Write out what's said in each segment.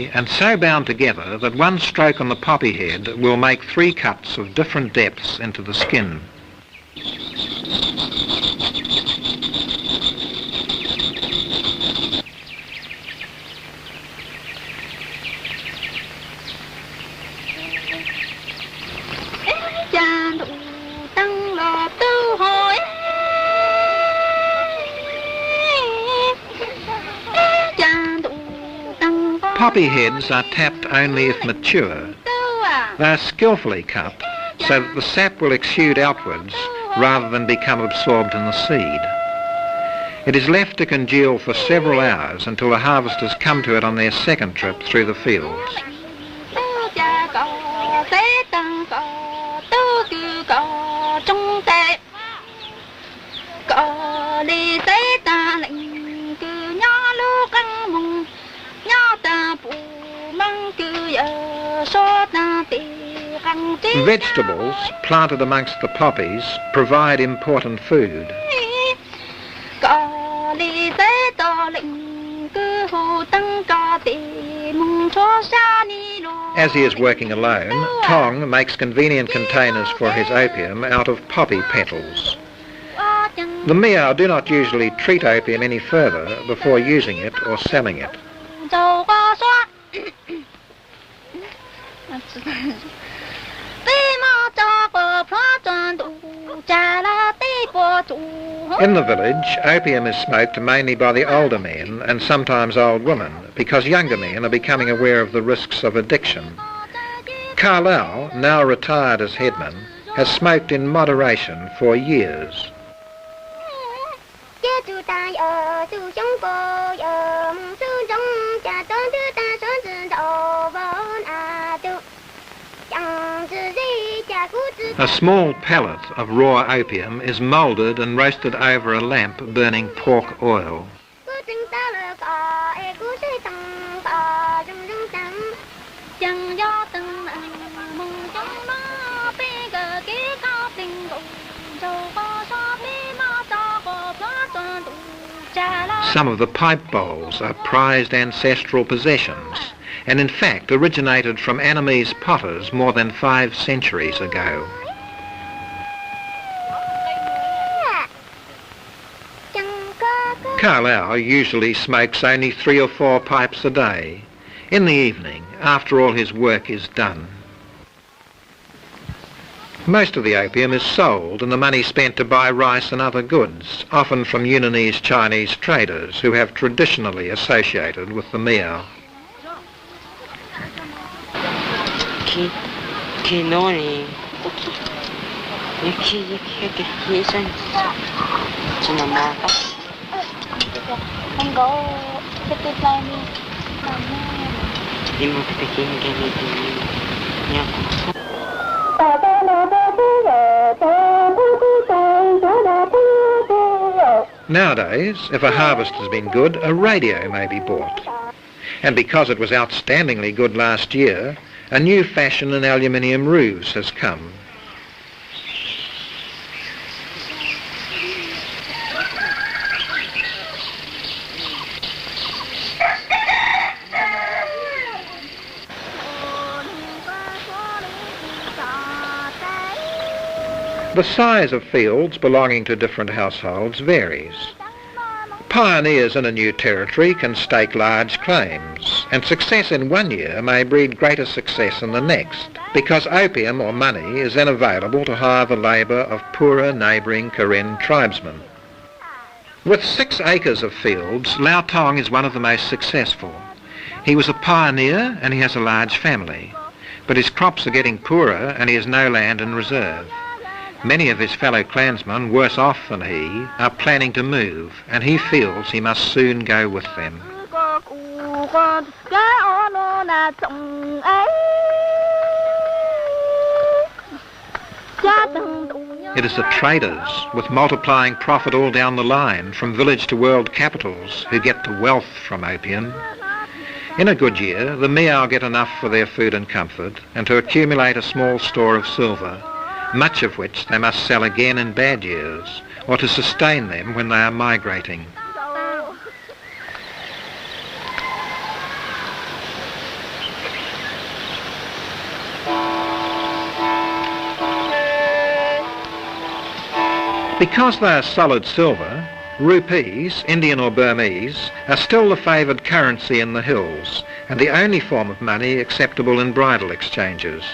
and so bound together that one stroke on the poppy head will make 3 cuts of different depths into the skin. Poppy heads are tapped only if mature. They are skillfully cut so that the sap will exude outwards rather than become absorbed in the seed. It is left to congeal for several hours until the harvesters come to it on their second trip through the fields. Vegetables planted amongst the poppies provide important food. As he is working alone, Tong makes convenient containers for his opium out of poppy petals. The Miao do not usually treat opium any further before using it or selling it. In the village, opium is smoked mainly by the older men and sometimes old women, because younger men are becoming aware of the risks of addiction. Carlau, now retired as headman, has smoked in moderation for years. A small pellet of raw opium is moulded and roasted over a lamp burning pork oil. Some of the pipe bowls are prized ancestral possessions, and in fact originated from Annamese potters more than 5 centuries ago. Carlau usually smokes only 3 or 4 pipes a day, in the evening, after all his work is done. Most of the opium is sold and the money spent to buy rice and other goods, often from Yunnanese Chinese traders who have traditionally associated with the Miao. Nowadays, if a harvest has been good, a radio may be bought. And because it was outstandingly good last year, a new fashion in aluminium roofs has come. The size of fields belonging to different households varies. Pioneers in a new territory can stake large claims, and success in one year may breed greater success in the next, because opium or money is then available to hire the labour of poorer neighbouring Karen tribesmen. With 6 acres of fields, Lao Tong is one of the most successful. He was a pioneer and he has a large family, but his crops are getting poorer and he has no land in reserve. Many of his fellow clansmen, worse off than he, are planning to move, and he feels he must soon go with them. It is the traders, with multiplying profit all down the line, from village to world capitals, who get the wealth from opium. In a good year, the Miao get enough for their food and comfort, and to accumulate a small store of silver, much of which they must sell again in bad years, or to sustain them when they are migrating. Because they are solid silver, rupees, Indian or Burmese, are still the favoured currency in the hills and the only form of money acceptable in bridal exchanges.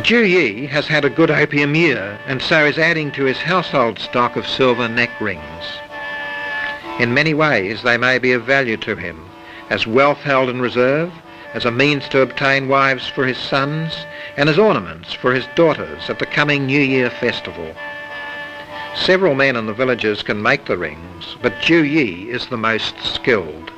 Ju Yi has had a good opium year and so is adding to his household stock of silver neck rings. In many ways they may be of value to him, as wealth held in reserve, as a means to obtain wives for his sons, and as ornaments for his daughters at the coming New Year festival. Several men in the villages can make the rings, but Ju Yi is the most skilled.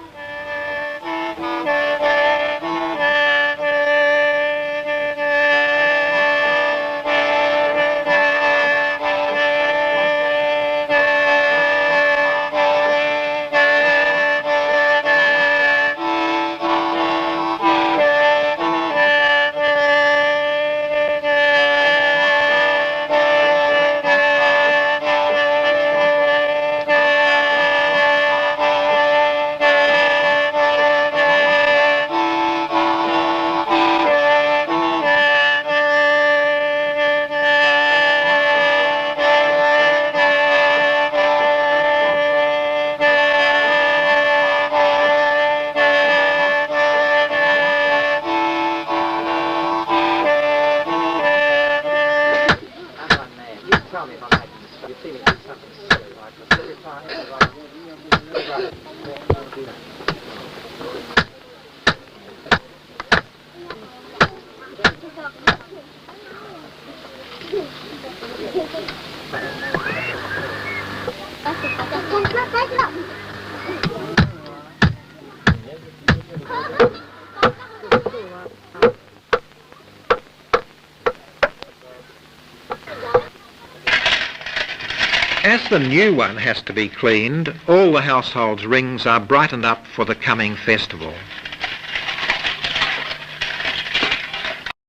As the new one has to be cleaned, all the household's rings are brightened up for the coming festival.